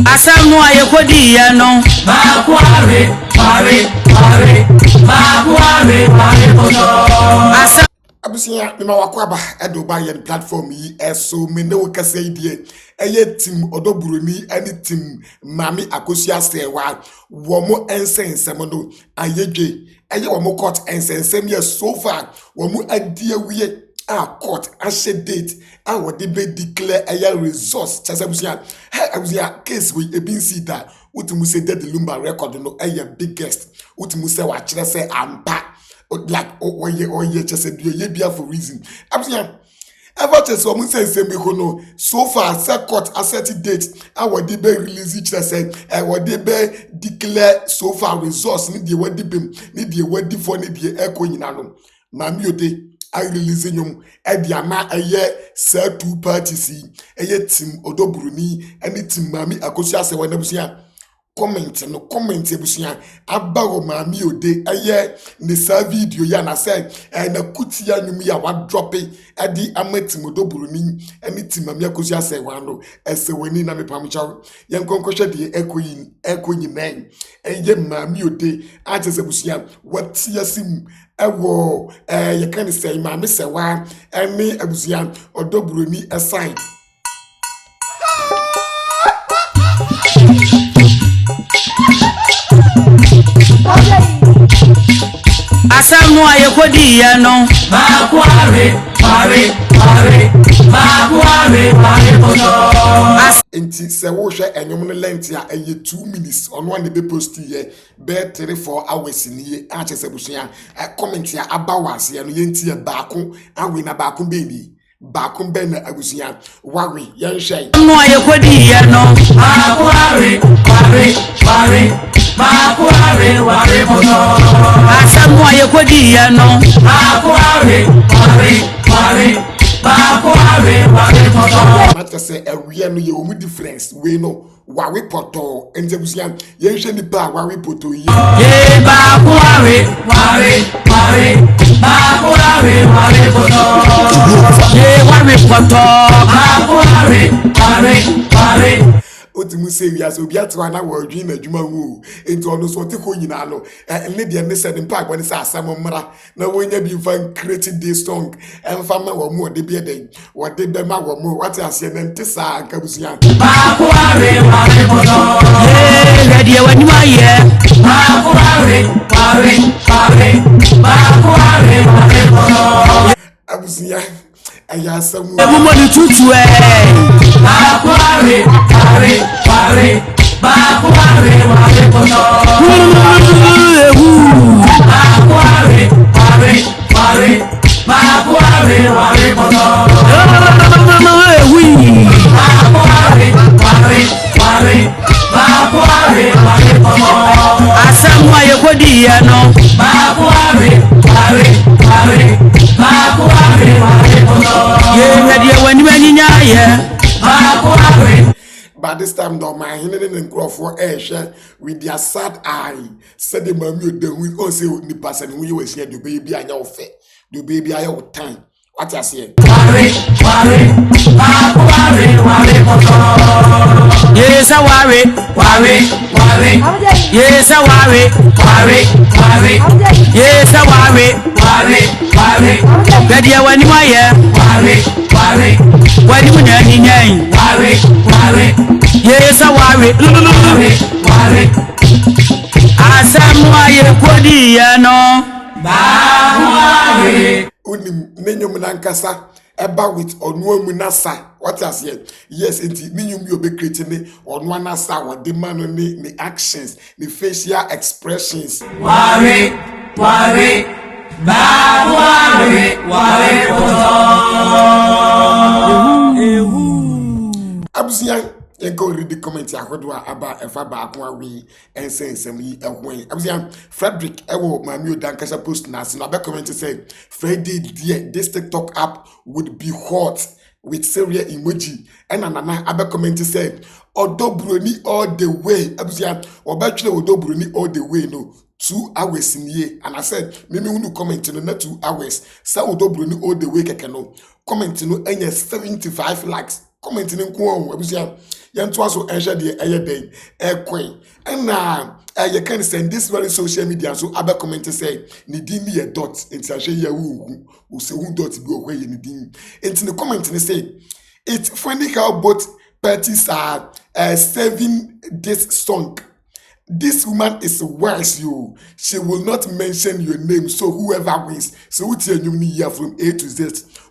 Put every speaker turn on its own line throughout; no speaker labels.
Asamu ayekodi ya no. Baako are. Baako are Pɔtɔɔ.
Abusia me ma wakwaba edo ba ye platform yi eso me ne wo kasa idie eye team odo Broni ani team Maame Akosua Serwaa wo mo ensensem no ayedwe eye wo mo court ensensem ye so far wo mo adie wie a court a date a wo de be declare eye resource chasabusia abusia case we ebin see that utimu say the lumba record no eye biggest utimu say wa kire say ampa like oh yeah just said you be for reason abusia ever just woman say no so far set court a set date I would be release each say I would be declare so far resource need the word bim need the word for need the echo nyinano Maame ode I release nyom e dia ma eye say two parties eye team odo Broni and team Maame Akosua say wanabusia comment ebusia abawo Maame ode eye ne sa video ya na say na Akutia nyum ya wa drop e di amatim odo Broni ene tim Maame Akosua say wano ese wani na me pamcha yen konkohwe de eko nyinen eye Maame ode agese ebusia watia sim ewo ye kan say Maame Serwaa ene ebusia odo Broni aside
Asamu ayekodi ya no. Baako are Pɔtɔɔ.
Enti se wo hwe enyom no length a eye 2 minutes ono an be post here be 3-4 hours ni ye a chese busua comment ya abawase no yenti e baako awe na baako be ni baako be na abusia wawe yen hwe
no ayekodi ya no. Baako are Pɔtɔɔ. Asamu ayekodi ya no. Baako are
Pɔtɔɔ. Mata say awia no ye omu difference we no wawe Pɔtɔɔ enti abusia yen hwe ni ba wawe Pɔtɔɔ yi
baako are Pɔtɔɔ.
Otimu say we as obi atwa na wo adwin na adwuma wu enti ono so te ko nyina no ne de ne said mpa agbo ne sa asam mmra na wonya bi fan create this song emfa ma wo mu de bi eden wo de be ma wo mu what ase ne ntisa ankabusia
baako are Pɔtɔɔ ready wani ma ye baako are Pɔtɔɔ
abusia aya samu
ebumodi tutu baako are Pɔtɔɔ baako Asamu ayekodi ya no. Baako are Pɔtɔɔ. Ye ready wani nya ye. Baako are.
But this time though my hinene nkrofo ehwe with their sad eye said the Maame ode hu o say ni person hu ye wasi de baby anya wo fe de baby aya wo tan what you say
baako are Pɔtɔɔ. Yes aware yes aware yes aware ready wani ma ye wani mu na nyan yes aware Asamu ayekodi ya no. Baako are
unim nenyum nankasa eba with onu amu nasa what you say yes enti nenyum bi obe create ne onu anasa wo de man ni actions ni facial expressions
baako are Pɔtɔɔ.
abusia go read the comment ahodwa aba efa baako awi ensensem yi ehwen abusia Frederick ewo Maame ode ankasa post na se na be comment say Friday dear this TikTok app would be hot with serious emoji and nana abe comment say odo Broni all the way abusia obetwe odo Broni all the way no 2 hours in here and I said mimi unu comment no na 2 hours say odo Broni all the way keke no comment no enye 75 likes comment ni nko abusia yɛnto aso ɛhwɛ de ɛyɛ den ɛkwen ɛna you can send this very social media so abe comment say ni din ni dot enti ahwɛ ya wo se hu dot bi okwe ye ni din enti the comment ni say it's funny how both parties are saving this song. This woman is wise, you. She will not mention your name, so whoever wins. So what you need here from A to Z.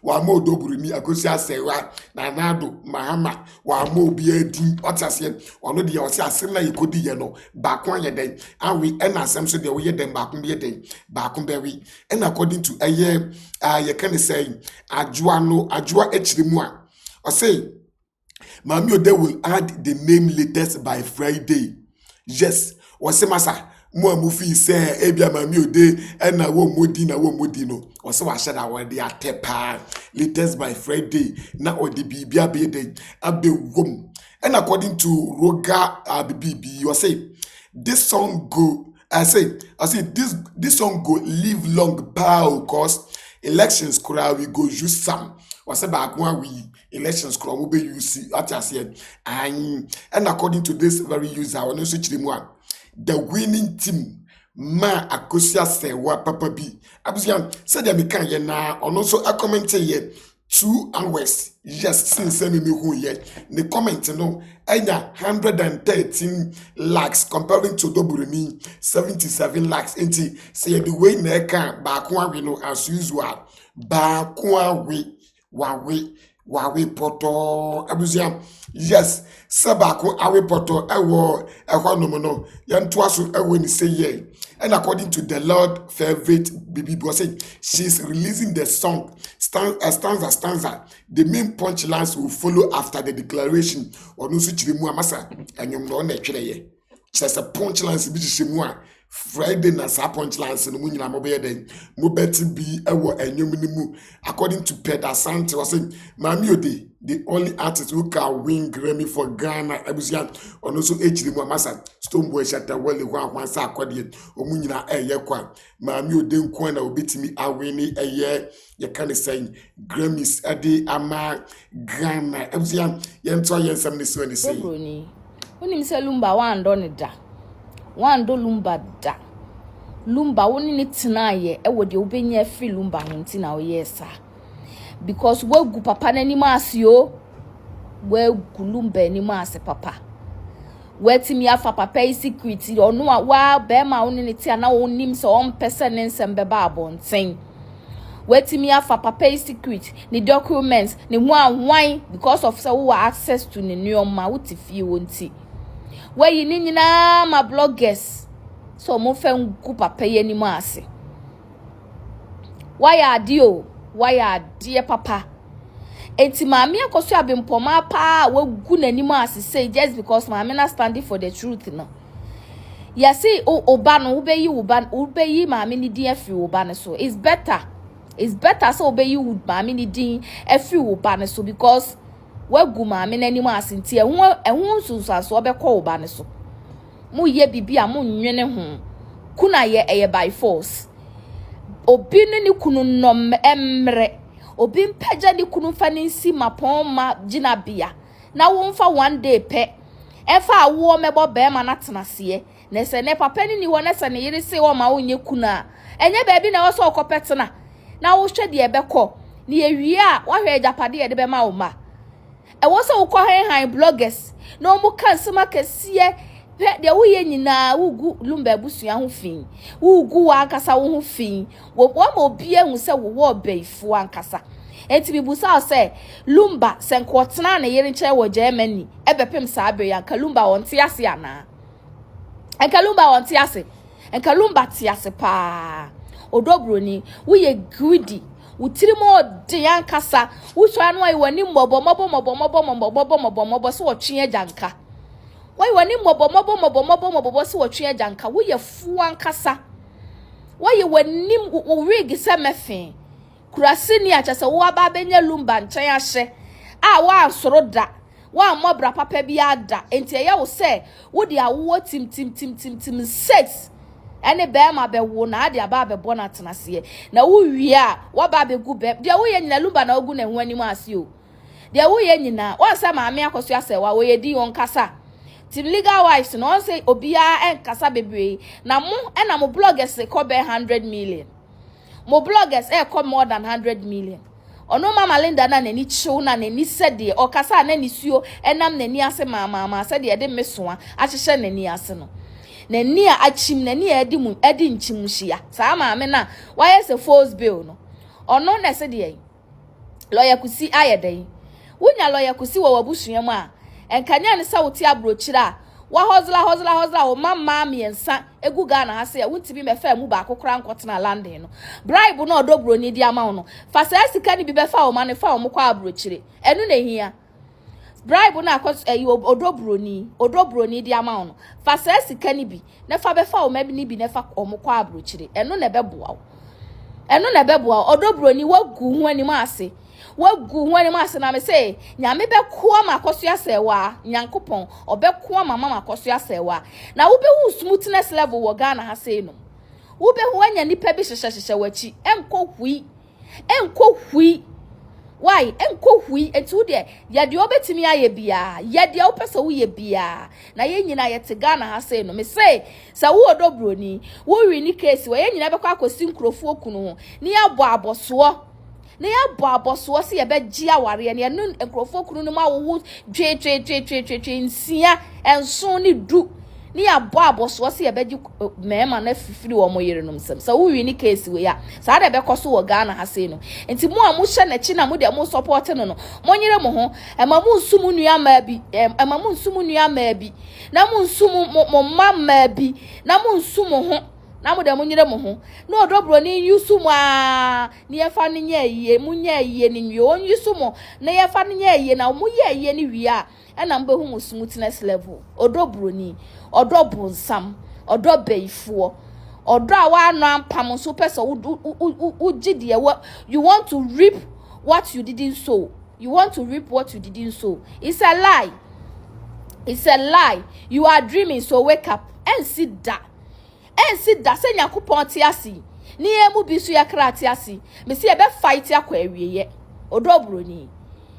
Wamo do Broni, Akutia, Serwaa, Nanado, Mahama, Wamo be a dean, Otasia, or no the Osia, similar you could be, Baako day, and we end as some so they will them Baako be a day, Baako berry. And according to a year, you can say, Ajua Echrimua, or say, Maame they will add the name latest by Friday. Yes, wase masa mo amufi say ebia Maame Ode na wo modi no wase wa shada wa de atepa latest by Friday na odi bibia be dey abewom. And according to Roga BB wase this song go I say this song go live long power cause elections kura we go use some wase Baako we elections kura we be use at as here and according to this very user I want to switch them one the winning team ma Akosua Serwaa papa bi abusia said ya mekan ye na ono so a comment here 2 hours yes since me hu here the comment no enya 113 likes comparing to Broni 77 likes enti say the way na kan Baako awe no as usual Baako awe wawe Pɔtɔɔ abusia yes Baako awe Pɔtɔɔ ewo ehwanom no yanto aso ewo ni say ye. And according to the Lord favorite Bibi Bosse, she's releasing the song stanza. The main punchlines will follow after the declaration. Onu su chirimu amasa enyom no na twere ye. Just a punchlines bi chirimu a Friday na sa punchlines no munyina mo be den. Mo beti bi ewo enyom ni mu. According to Peter Sante was saying Maame Ode the only artist who can win Grammy for Ghana abusia ono so echirimu amasa Stoneboy Shatta Wale wan sa akode omunyina eye kwa Maame Ode nko na obetimi awini eye ye kan say Grammys ade ama Ghana abusia yento yensam ne so ne say
Broni onim se lumba wan do ne da wan do lumba da lumba woni ne tena ye e wo de obenya free lumba ho nti na wo yesa because we gu papa nani maasi o we gu lumba ni maasi papa wetimi afa papa security ono a wa be ma woni ne tia na wonim se on person nsem beba abonten wetimi afa papa security ni documents ni hu anwan because of say we access to ne nyoma wutifie wonti we yi ni nyina ma bloggers so mo fe gu papa ye ni maasi why adio why dear papa enti Maame Akosua bimpoma pa wagu nanim asese just because Maame na standing for the truth no ya say oba no ubeyi Maame ni din afri oba ne so it's better so ubeyi Maame ni din afri oba ne so because wagu Maame nanim asenti ehun susaso obekọ oba ne so mu ye bibia mu nwene ho kuna ye by force obi ni kunu nom emre obi mpaja ni kunu fa ni nsi mapon ma gina bia na wo mfa one day pe efa awo mebo be ma na tenase na se ne papa ni wo na se ne yiri se wo ma onye kuna enye ba bi na wo so okopetena na wo hwe de ebekọ ni ewie a wo hwe japade ye de be ma wo ma e wo so wo kọ han bloggers na mu kan sema kese de wo ye nyina wugu lumba busua ho fin wugu wa ankasa wo ho fin wo ma obi ehu se wo obeifu ankasa enti bibusa se lumba senkotena na yere nche wo Germany ebepem sa abe ya kalumba wonte ase ana enkalumba wonte ase enkalumba ti ase pa Broni wo ye greedy utiri mo de ankasa wo so anu ayi wani mbobo so wo twe ajanka why wani mobo so watwe ajanka wo ye fu ankasa why wani wo rig se mefe kurase ni achase wo aba benya lumba nchen ahye a wo ansoro da wo amobra papa bi ada enti ye wo se wo de awo tim 6 ene be ma be wo na ade aba be bona tenase na wo wi a wo ba be gu be de wo ye nyina lumba na ogu na hu ani mu ase o There wo ye nyina. One say Maame Akosua Serwaa wo ye di on kasa. Tim legal wise no say obia en kasa bebre. Na mo e na mo bloggers e ko be 100 million. Mo bloggers e ko more than 100 million. Ono mama Linda na nani chiw na nani sede o kasa na nisuo enam nani ase mama sede de mesoa ahyehye nani ase no. Nani a achim nani edi nchimhia. Sa maame na why say false bill no. Ono na sede yi. Lawyer kusi ayedai. Wunya lawyer kusi wo wabusuam a enkanya ne sa wote abrochira wa hozla o mama miensa egu Ghana ha se wuntibi mefa mu ba kokora nkotena landing no bribe no odo Broni di ama no fa sa sika ni bi befa o ma ne fa o mkwa abrochire enu na hia bribe na akos odo Broni di ama no fa sa sika ni bi ne fa befa o ma bi ni bi ne fa o mkwa abrochire enu na beboa odo Broni wagu hu ani ma ase wagu hu ani ma ase na me say nyame be koa ma Akosua Serwaa nyankopon obekoa mama Akosua Serwaa na wo be hu smoothness level wo Ghana ha say no wo be hu anya nipa bi hyehyehye wachi enko hui why enko hui etu de ye de obetimi aye bia ye de opese wo ye bia na ye nyina ye te Ghana ha say no me say sa wo odo Broni wo wi ni case wo ye nyina be kwa akosi nkrofo okunu ho ni abo aboso na ya bo aboso se ye be gia ware ne no enkrofo kunu no ma wo twe nsia enso ni du ni ya bo aboso se ye be gi mema na fifiri wo mo yere no msem sa wo wi ni case we ya sa da be koso wo Ghana ha sei no enti mo a mo hye na chi na mo de mo support no no mo nyere mo ho ema mo nsumu nua ma bi ema mo nsumu nua ma bi na mo nsumu mo mama bi na mo nsumu ho na mo de mo nyere mo ho na odo Broni yusumu a ni yefa ne nya yiye mu nya yiye ni nwi on yusumu na yefa ne nya yiye na mo ye yiye ni wi a na mbe hu smoothness level odo Broni odo bonsam odo beifo odo a wa no ampam so pesa ugide you want to reap what you didn't sow. It's a lie. You are dreaming, so wake up and sit down. Say Yakupon tiasi. Ni emu bisu ya kratiasi. Me si ebe fight ya kwa ewiye. Odo Broni.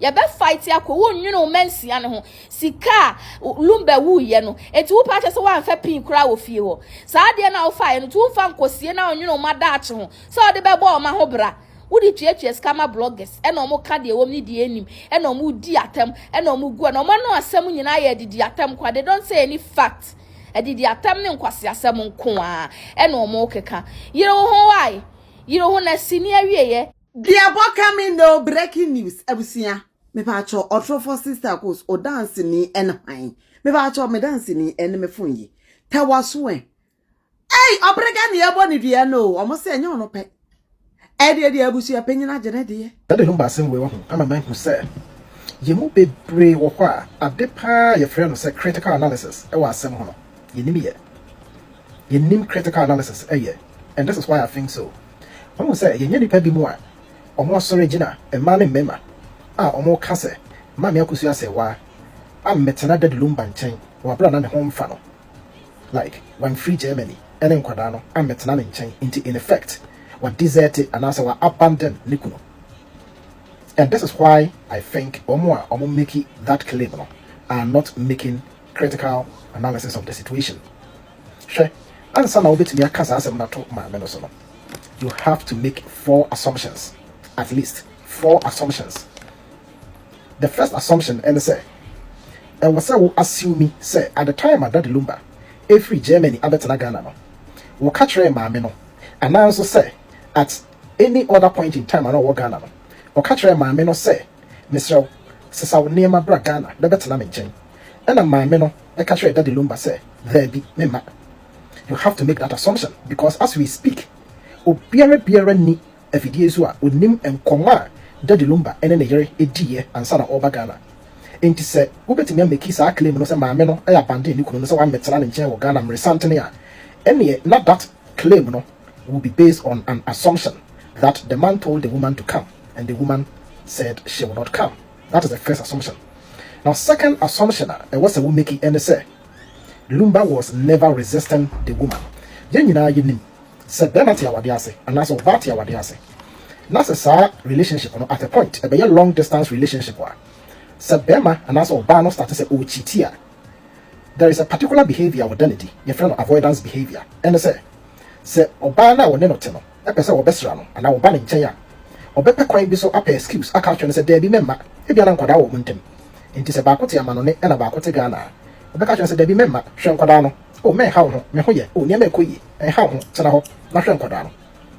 Ya be fight ya kwa wo nwunu mensi ane ho. Sika lumbe wu ye no. Enti wo pa se wa mfa pin kura wo fie ho. Sa de na wo fa ye no tu mfa nkosie na nwunu ma daache ho. So de be bo ma ho bra. Wudi twetwe scammer bloggers ena omo ka de wom ni de enim ena omo di atem ena omo gu na omo no asem nyina ye de atem kwa they don't say any fact. Edidi atam ne nkwase asem nko a ena omo keka yire ho why yire ho na sini awieye
dia bo coming no breaking news abusia me pa cho otrofo sister course o dance ni en han me pa cho me dance ni en me funyi tawaso obrega ni ebo ni dia no omo se nya ono pe edi abusia penyina gene de
that the number same way wo ama man who say yemu bebre wo kwa adepa ye friend no say critical analysis e wa asem ho no yenim critical analysis and this is why I think so. When we say ye nipa bi mu a omo sore gina e ma ne mema a omo ka se Maame Akosua Serwaa am metena de lumba nchen wa bra na ne ho mfa no like when free Germany ene nkwada no am metena ne nchen in effect what desert and also what abandon nikuno. And this is why I think omo making that claim no are not making critical analysis of the situation. Sure. Answer now bit me akasa asem na to Maame no so no. You have to make 4 assumptions. At least 4 assumptions. The first assumption and say and was say assume say at the time at that lumba every Germany abetana Ghana no. Wo catch Maame no. And I also say at any other point in time I know Ghana no. Wo catch Maame no say Mr. Sisa wo nema bra Ghana na betana me nchen. And Maame no I catch that the lumba say there be mema. You have to make that assumption because as we speak obiara ni afidie so a onim enkoma that the lumba ene ne yere edie ansa na oba Ghana. Enti se wobetimi make sa claim no say Maame no e abandon ni kunu no say wa metena ne nchen wo Ghana recently a ene not that claim no will be based on an assumption that the man told the woman to come and the woman said she will not come. That is the first assumption. Now second assumption was a woman making and say Lumba was never resisting the woman. Yenyina yenim said benati awadiase and as obati awadiase. Na sa relationship at a point a long distance relationship Se bema and also bano start to say oh chitia. There is a particular behavior with identity, your friend avoidance behavior. And say obana or nenotino, a person or bestrano, and our banning chaya. Or better coin be so up excuse, a culture and say there be member, if you're uncle our muntem. It is a Bakotia manone and a Bakote Ghana. Obeka and say there be member, Shan Kodano. Oh, me how, me hoye, oh, near me kui, and how, Sanaho, not Shan Kodano.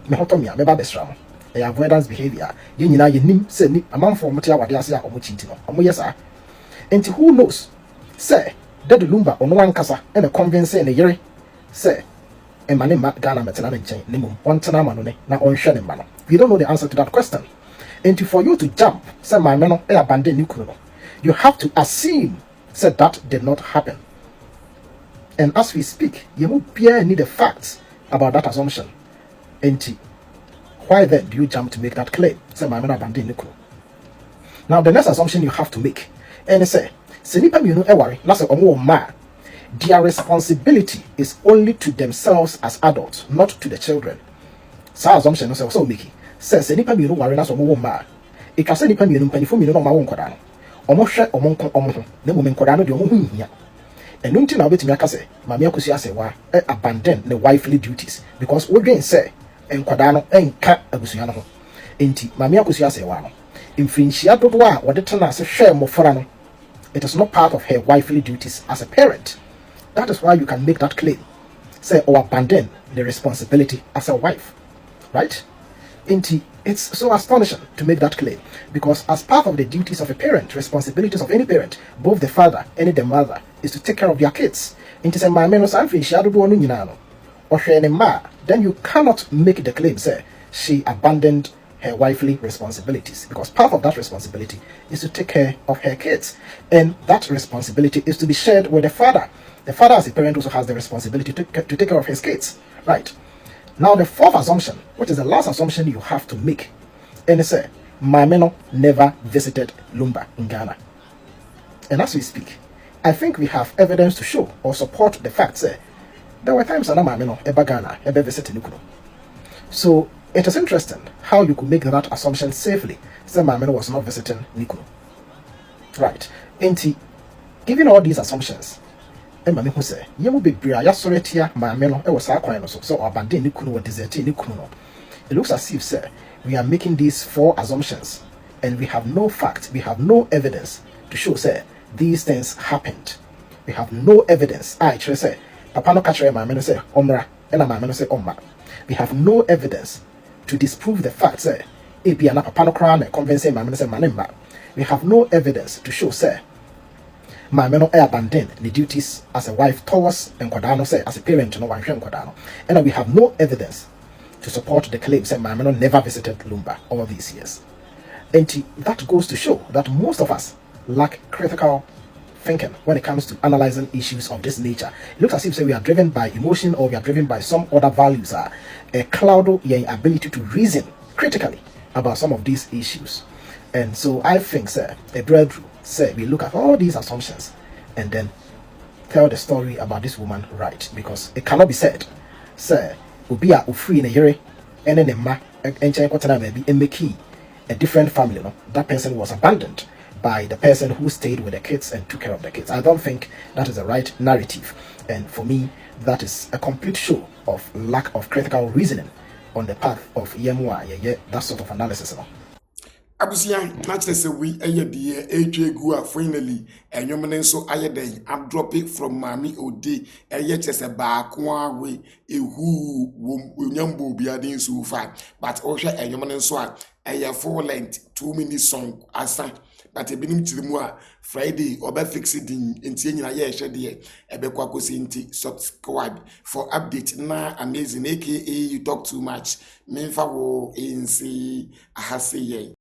Me hotomia, me babestrano. A avoidance behavior. You know, you nim, say, nip, a man for Matia, what they are or Muchintino, or Moyasa. And who knows? Say, that the lumba on one casa and a convince in a year. Say, and my name Ghana Metan chain, Nimum, one Tanamanone, now on Shannon Mano. You don't know the answer to that question. And for you to jump, say my mano, and abandon Nukuno, you have to assume, said that did not happen. And as we speak, you will need the facts about that assumption. And why then do you jump to make that claim? Say my mano abandon Nukuno. Now the next assumption you have to make, and say, Senipa you know worry, that's a ma. Their responsibility is only to themselves as adults, not to the children. So assumption is also making. Says Senipa you know worry, that's a ma. It can say Nipa you know penny for me no my own kodano. Almost share among the woman kodano the woman here. And nothing I'll be to me say, Maame Akutia Serwaa abandon the wifely duties because we again say and kodano and cat Akosua no. Enti Maame Akutia Serwaa no. In Finchia dodoa what the tenants share more for. It is not part of her wifely duties as a parent. That is why you can make that claim. Say or abandon the responsibility as a wife. Right? It's so astonishing to make that claim. Because as part of the duties of a parent, responsibilities of any parent, both the father and the mother, is to take care of their kids. Say my men or then you cannot make the claim, say, she abandoned her wifely responsibilities, because part of that responsibility is to take care of her kids, and that responsibility is to be shared with the father. The father as a parent also has the responsibility to take care of his kids, right? Now the fourth assumption, which is the last assumption you have to make, and it's Maame never visited Lumba in Ghana. And as we speak, I think we have evidence to show or support the fact that there were times that Maame ever Ghana ever visited Nukuno. So it is interesting how you could make that assumption safely. Say Maame was not visiting Nukuno. Right. Given all these assumptions, Maame who say, "Yemu be bria ya sore tia Maame no was akwan no so abandon Nukuno or desert Nukuno." It looks as if we are making these four assumptions and we have no fact, we have no evidence to show these things happened. We have no evidence. I say Papa no catch Maame say omra and Maame say omma. We have no evidence to disprove the fact ebi ana papa no kra na convince Maame say manemba. We have no evidence to show Maame no abandon the duties as a wife towards nkwadaa no as a parent no wanhwe nkwadaa no. And we have no evidence to support the claim that Maame no never visited Lumba all these years. And that goes to show that most of us lack critical thinking when it comes to analyzing issues of this nature. It looks as if we are driven by emotion or we are driven by some other values, a cloud your ability to reason critically about some of these issues. And so I think a breakthrough we look at all these assumptions and then tell the story about this woman right, because it cannot be said Ubia ufree ne yere ene ne ma enchen kwatana maybe emeki a different family that person was abandoned by the person who stayed with the kids and took care of the kids. I don't think that is the right narrative, and for me that is a complete show of lack of critical reasoning on the path of that sort of analysis.
Akutia naturally we eye go finally enyomene so aye den drop it from Maame Ode eye chese Baako awe ehu onyambo biade so far, but ohwe enyomene so a eye full length 2 minute song asa but ebinim tirimu a Friday oba fix it ntie nyina ye hwe de ebekwa akosi nti subscribe for update na amazing aka you talk too much memfa wo insi ahase ye.